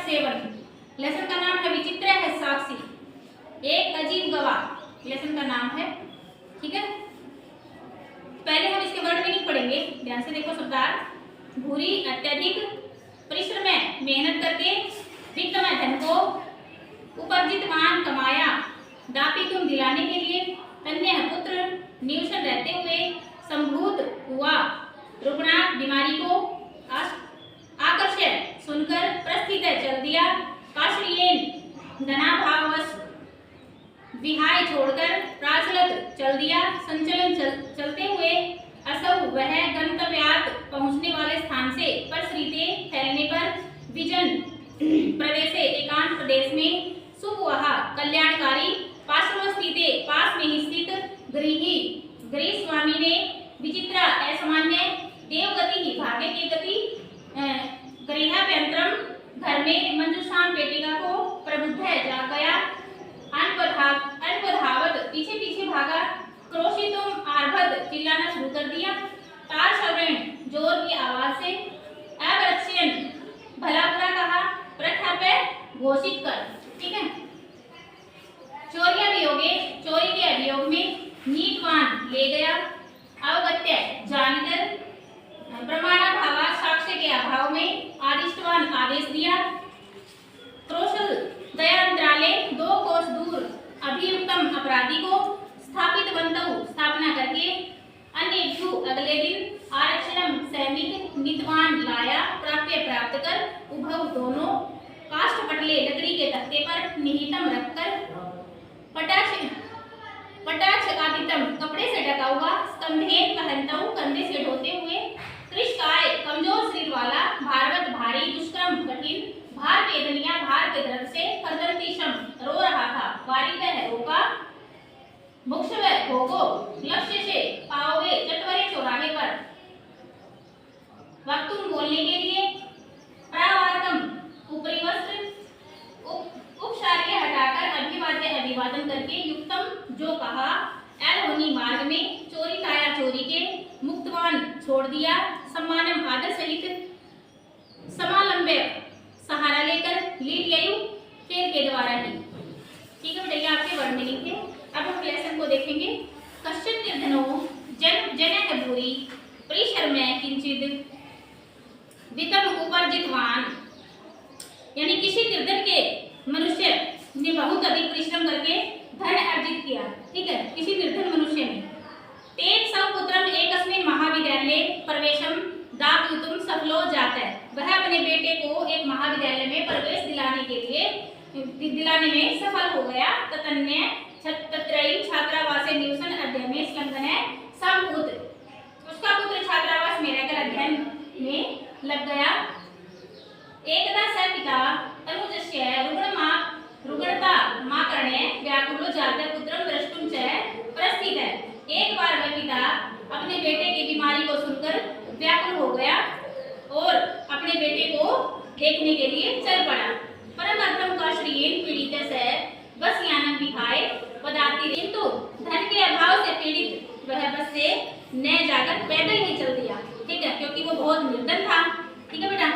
7। Lesson का नाम है विचित्र है साक्षी, एक अजीब गवाह लेसन का नाम है। ठीक है, पहले हम इसके वर्ड मीनिंग पढ़ेंगे, ध्यान से देखो शब्दार्थ। भूरी अत्यधिक, परिश्रम में मेहनत करके, वित्त में धन को, उपार्जित मान कमाया, दापी तुम दिलाने के लिए, कन्या पुत्र, निवसन रहते हुए, संभूत हुआ, रुग्णात बीमारी को, आकर्षण सुनकर, प्रस्थित चल दिया, काश्रीयेन धनाभावश, विहाय छोड़कर, प्राचलत चल दिया, संचलन चलते हुए, असौ वह गंतव्यात पहुंचने वाले स्थान से, प्रसृते फैलने पर, विजन प्रदेश एकांत प्रदेश में, शुभ वहा कल्याणकारी, पार्श्वस्थिते पास में स्थित, गृही गृह स्वामी ने, विचित्रा असामान्य, देवगति ही भाग्य की गति, गृहाभ्यंतरम घर में, मंजुषाम पेटिका को, प्रबुद्ध जाग गया, अनपधावत पीछे पीछे भागा, क्रोशितुम आर्भद चिल्लाना शुरू कर दिया, तार श्रवण जोर की आवाज से, अवरक्षण भला बुरा कहा, प्रथा पे घोषित कर। ठीक है, चोरी अभियोगे चोरी के अभियोग में, नीतवान ले गया, अवगत्य जानकर, प्रमाणाभाव साक्ष्य के अभाव में, आदिष्टवान आदेश दिया, क्रोशल दयांतराले 2 कोस दूर, अभियुक्तम अपराधी को, स्थापित बंतु स्थापना करके, अन्येभ्यु अगले दिन, आरक्षणम सैनिक, नीतवान लाया, प्राप्य प्राप्त कर, उभव दोनों, काष्ठ पटले लकड़ी के तख्ते पर निहितम रखकर, पटाक्षकादितम कपड़े से ढका हुआ, स्कंधेन कहंतौ कंधे से ढोते हुए, कृष्काय कमजोर शरीर वाला, भारवत भारी, दुष्कर्म कठिन, भार वेदनिया भार के दर्द से, खरदंतीशम रो रहा था, वारित है रोका, मुक्षव भोगो लक्ष्य से पाओगे, चटवरे चौराहे पर, वक्तुम बोलने के लिए, प्रावार्तम ऊपरी वस्त्र, उपशार्य हटाकर, अभिवाद्य अभिवादन करके, युक्तम जो कहा, एलहोनी मार्ग में, चोरी काया चोरी के, मुक्तवान छोड़ दिया, सम्मानम आदर सहित, समालंबे सहारा लेकर, लीलयु खेल के द्वारा ही। ठीक है बेटा, ये आपके वर्ड मीनिंग थे। अब हम लेसन को देखेंगे। कश्चित निर्धनो जनक भूरि परिश्रमेण किंचित वित्तम उपार्जितवान, यानी किसी निर्धन के मनुष्य ने बहुत अधिक परिश्रम करके धन अर्जित किया। ठीक है, किसी निर्धन मनुष्य ने, तेन सपुत्रम एकस्मिन् महाविद्यालये प्रवेशम दापयितुम सफलो जातः, वह अपने बेटे को एक महाविद्यालय में प्रवेश दिलाने में सफल हो गया। ततन्य तत्रैव छात्रावासे निवसन अध्ययन में संलग्न है, संपुत्र, उसका पुत्र छात्रावास में रहकर अध्ययन में लग गया। एकदा स पिता तनुजस्य रुग्णता माकरणे व्याकुलो जातः पुत्रं द्रष्टुं च प्रस्थितः। एक बार वह पिता अपने बेटे की बीमारी को सुनकर व्याकुल हो गया और अपने बेटे को देखने के लिए चल पड़ा। परमार्थम का श्रीयेन पीड़ित से बस यानम विहाय पदाति, किंतु धन के अभाव से पीड़ित वह बस से न जाकर पैदल ही चल दिया। ठीक है, क्योंकि वो बहुत निर्धन था। ठीक है बेटा,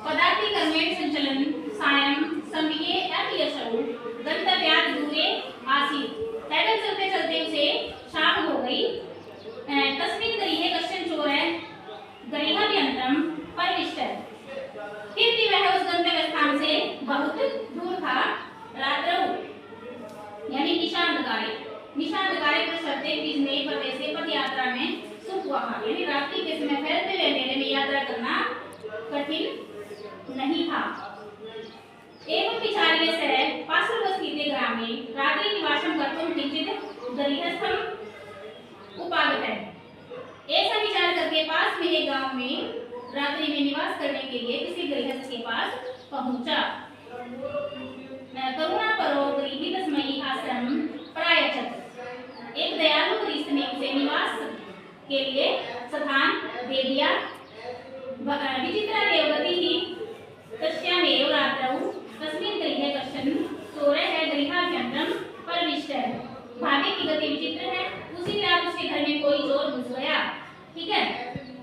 पदाति कर्मेण संचलन सायं समये अतियशौ गंतव्यात् दूरे आसीत्, पैदल चलते चलते उसे शाम हो गई। तस्मिन् गृहे कश्चन चोरः गृहाभ्यन्तरं प्रविष्टः, फिर भी वह उस गंतव्य स्थान से बहुत दूर था। रात्रौ यानी निशांतकारे प्रसरते बीजने प्रवेशे पद यात्रा में सुख वहा, यानी रात्रि के समय फैलते हुए अंधेरे में यात्रा करना कठिन नहीं था। एवं विचार्य से पार्श्वस्थिते ग्रामे रात्रि निवासं कर्तुं किंचित् गृहस्थम् उपागतः, ऐसा विचार करके पास में एक गांव में रात्रि में निवास करने के लिए किसी गृहस्थ के पास पहुंचा। करुणा परो गृही तस्मै आश्रम प्रायच्छत्, एक दयालु गृहस्थ ने उसे निवास के लिए स्थान दे दिया। विचित्रा देवगति ही तस्यामेव रात्रौ तस्मिन् गृहे कश्चन चोरः गृहाभ्यन्तरं प्रविष्टः, भाग्य की गति विचित्र है, उसी रात उसके घर में कोई चोर घुस गया। ठीक है,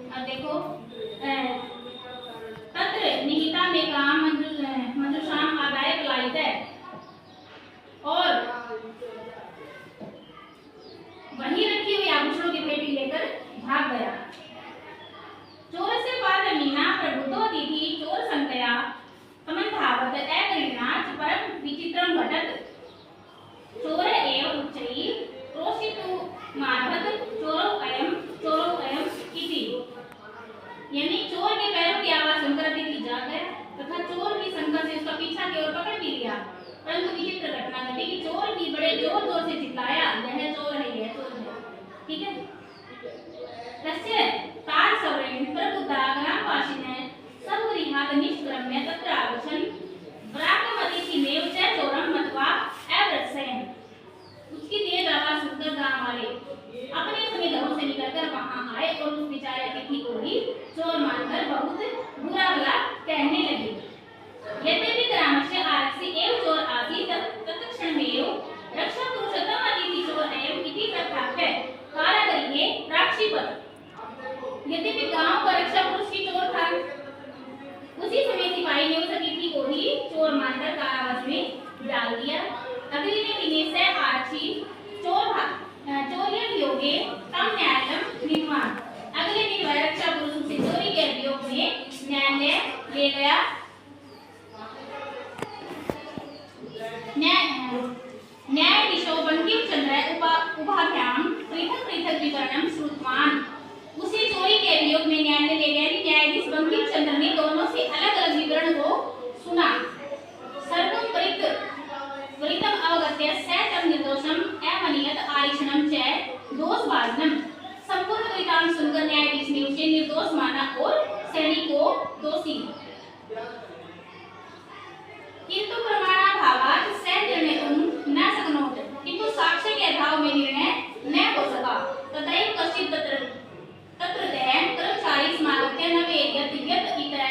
अब देखो तत्र काम मंजुषाम आदाय पलायित और वहीं रखी हुई आभूषणों की पेटी लेकर भाग गया। चोरस्य पादमीना प्रबुद्धोति चोर संकया समन्धावत अगणिनाच परम विचित्रं घटत चोर एव उच्चैः क्रोशितु मारभत चोरो अयम इति। यानी चोर के पैरों की आवाज सुनकर अतिथि जाग गया तथा चोर की संगत से उसका पीछा की ओर पकड़ भी लिया। परंतु विचित्र घटना घटी कि चोर भी बड़े जोर जोर से चिल्लाया, यह चोर है, यह चोर है। ठीक है। तस्य तार सवरेण प्रबुद्धा ग्रामवासिनः सगृहात् निष्क्रम्य तत्र आगच्छन् व्रातमतिथिमेव च चोरं मत्वा अव्रत्सयन्। उसकी तेज आवाज सुनकर गांव वाले अपने अपने घरों से निकलकर वहां आए और उस बेचारे अतिथि को ही चोर मानकर बहुत बुरा भला कहने लगे। यद्यपि ग्रामस्य आरक्षी एव चोर आसीत् तत्क्षणमेव रक्षापुरुषोत्तम अतिथि चोर एव इति प्रख्याप्य कारागृहे प्राक्षिपत्। यद्यपि गांव का रक्षा पुरुष ही चोर था, उसी समय सिपाही ने उस अतिथि को ही चोर मानकर कारावास में डाल दिया। अगले दिन से आरक्षी चोर्योगे तम न्यायालयं निर्माण। अगले दिन वह रक्षा पुरुष से चोरी के अभियोग में न्यायालय ले गया। न्यायाधीशो बंकिमचंद्र उपाभ्याम पृथक पृथक विवरणं श्रुतवान्। उसी चोरी के अभियोग में न्यायालय ले गए न्यायाधीश बंकिमचंद्र ने दोनों से अलग अलग विवरण को सुना। सर्वं परितम अवगत्य सैतं निर्दोषम् अमनियत आरीक्षणं च दोषभाजनम्। संपूर्ण वृत्तांत सुनकर न्यायाधीश ने उसे निर्दोष माना और सैनिक को दोषी। किंतु प्रमाणाभावात् निर्णयं न शक्नोत्, किंतु साक्ष्य के अभाव में निर्णय न हो सका। तदैव कश्चित् तत्र कर्मचारी समागत्य न वेद्यत् यत् इतः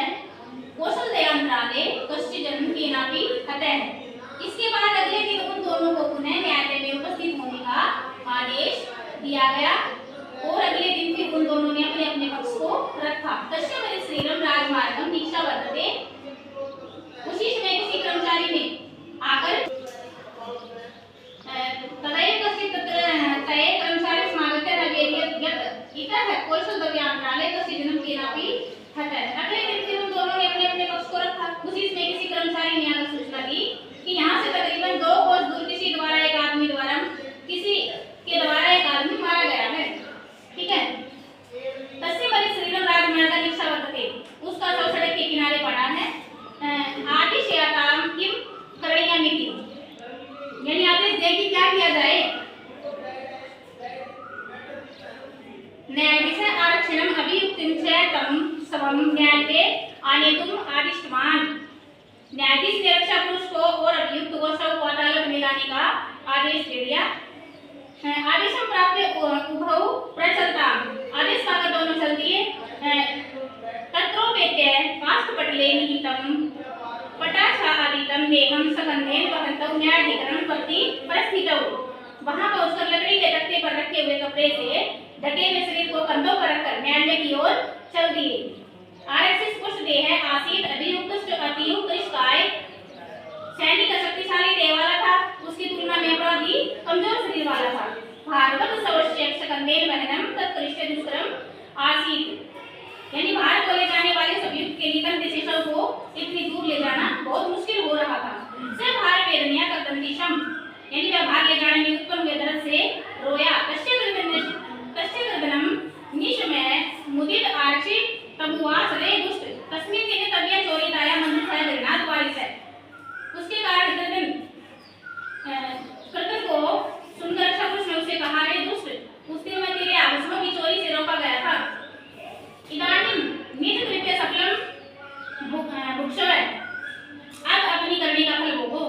कौशलदयान्तराले कश्चिदं केनापि हतः। इसके बाद अगले दिन उन दोनों को पुनः न्यायालय में उपस्थित होने का आदेश दिया गया और अगले दिन फिर उन दोनों ने अपने अपने पक्ष को रखा। तस्य परिश्रीरम राजमार्गम दीक्षा वर्तते। उसी समय किसी कर्मचारी ने आकर तदैव कश्चित् तत्र कर्मचारी समागत्य न वेद्यत् यत् इतः कौशलदयान्तराले कश्चिदं केनापि हतः। अगले दिन फिर उन दोनों ने अपने अपने पक्ष को रखा। उसी समय किसी कर्मचारी ने आकर सूचना दी कि यहाँ से तकरीबन 2 कोस दूर किसी के द्वारा एक आदमी मारा गया है। ठीक है। तस्य परिश्रीरम राजमार्ग दीक्षा वर्तते। उसका शव सड़क के किनारे पड़ा है। आदिशयाताम किम करणीयमिति। यानी आदेश दे कि क्या किया जाए। न्यायाधीश आरक्षणम् अभियुक्तं च तं स्वं न्यायालये आनेतुम् आदिष्टवान्। न्यायाधीश ने रक्षा पुरुष को और अभियुक्त को शव को अदालत में लाने का आदेश दे दिया। आदेशं प्राप्य उभौ प्रचलताम्। आदेश पाकर दोनों चल दिए। तत्रोपेत्य काष्ठपटले निहितं पटाच्छादितं देहं सगन्धेन वहन्तौ न्यायाधिकरणं प्रति प्रस्थितौ। वहां पहुंचकर लकड़ी के तख्ते पर रखे हुए कपड़े से ढके हुए शरीर को कंधों पर रखकर न्यायालय की ओर चल दिए। आरक्षी पुष्ट देह आसीत अभियुक्त अतियुक्तकाय। सैनिक शक्तिशाली देह वाला था, उसकी तुलना में अपराधी कमजोर शरीर वाला था। भारवत सवश्य सकंदेन वहनम तत्कृष्य दुष्करम आसीत। यानी भार को ले जाने वाले उस अभियुक्त के निकट से शव को इतनी दूर ले जाना बहुत मुश्किल हो रहा था। से भार वेदनिया कर्तन्तिशम। यानी वह भार ले जाने में उत्पन्न हुए दर्द से रोया। कश्य गर्दनम निशमय मुदित आरक्षी तमुवास रे दुष्ट। तस्मिन् दिने तबिया चोरी दाया मंजुषा गृहणात् वारिस। उसके कारण कृतन को सुनकर रक्षा पुरुष ने उससे कहा, रे दुष्ट, उस दिन मैं तेरे आभूषणों की चोरी से रोका गया था। इदानीं निज कृत्य सकलं भुक्षव। अब अपनी करनी का फल भोगो।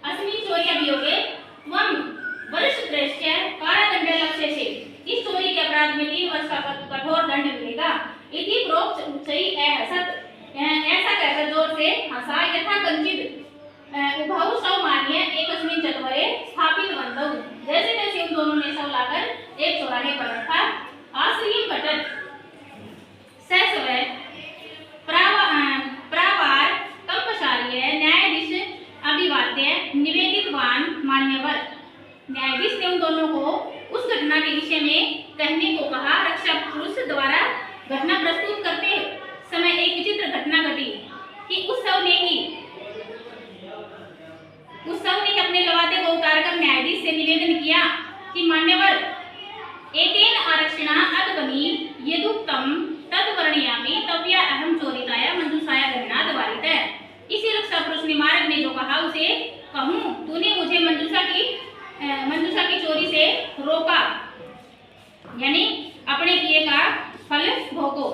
अस्मिन् चोरी अभियोगे त्वं वर्षत्रयस्य कारादण्डलक्ष्यसे। इस चोरी के अपराध में 3 वर्ष का कठोर दंड मिलेगा। इति प्रोक्त उच्चैः अहसत्। ऐसा कहकर जोर से हंसा। यथा कंचित उभौ शव मान्य एकस्मिन् चत्वरे स्थापितवन्तौ। जैसे तैसे उन दोनों ने शव लाकर एक चौराहे पर रखा। आश्रियं घटत सस्वै प्रावार तम से निवेदन किया कि मान्यवर एतेन आरक्षणा अद्वनी यदुक्तम तद्वर्णयामि तव्या अहम चोरिताया मंजूषाया गहनाद वारित। इसी रक्षा पुरुष निमारक ने जो कहा उसे कहूँ, तूने मुझे मंजूषा की चोरी से रोका, यानी अपने किए का फल भोगो।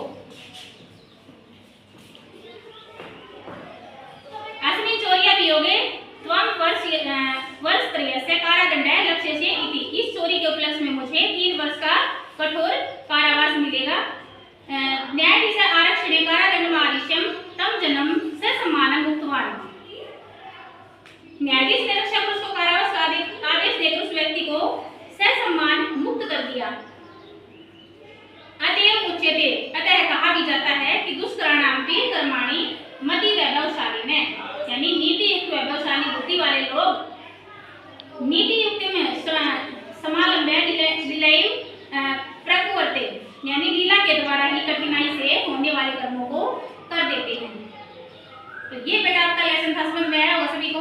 अस्मिन् चोर्या वियोगे त्वं वर्षत्रयस्य कारादण्डः लक्ष्यसे इति। इस चोरी के उपलक्ष्य में मुझे 3 वर्ष का कठोर कारावास मिलेगा। न्यायाधीश आरक्षणे कारादण्डमादिश्यं तं जनम ससम्मानं मुक्तवान्। न्यायाधीश ने रक्षा पुरुष को कारावास का आदेश देकर उस व्यक्ति को ससम्मान मुक्त कर दिया। अतएव उच्यते, अतः कहा भी जाता है कि दुष्कर्माणि कर्माणि मति वैभवशालिने, यानी नीति युक्त वैभवशाली बुद्धि वाले लोग नीति युक्त में समालंबे विलय प्रकुवर्ते, यानी लीला के द्वारा ही कठिनाई से होने वाले कर्मों को कर देते हैं। तो ये बेटा आपका लेसन था, समझ में आया होगा सभी को।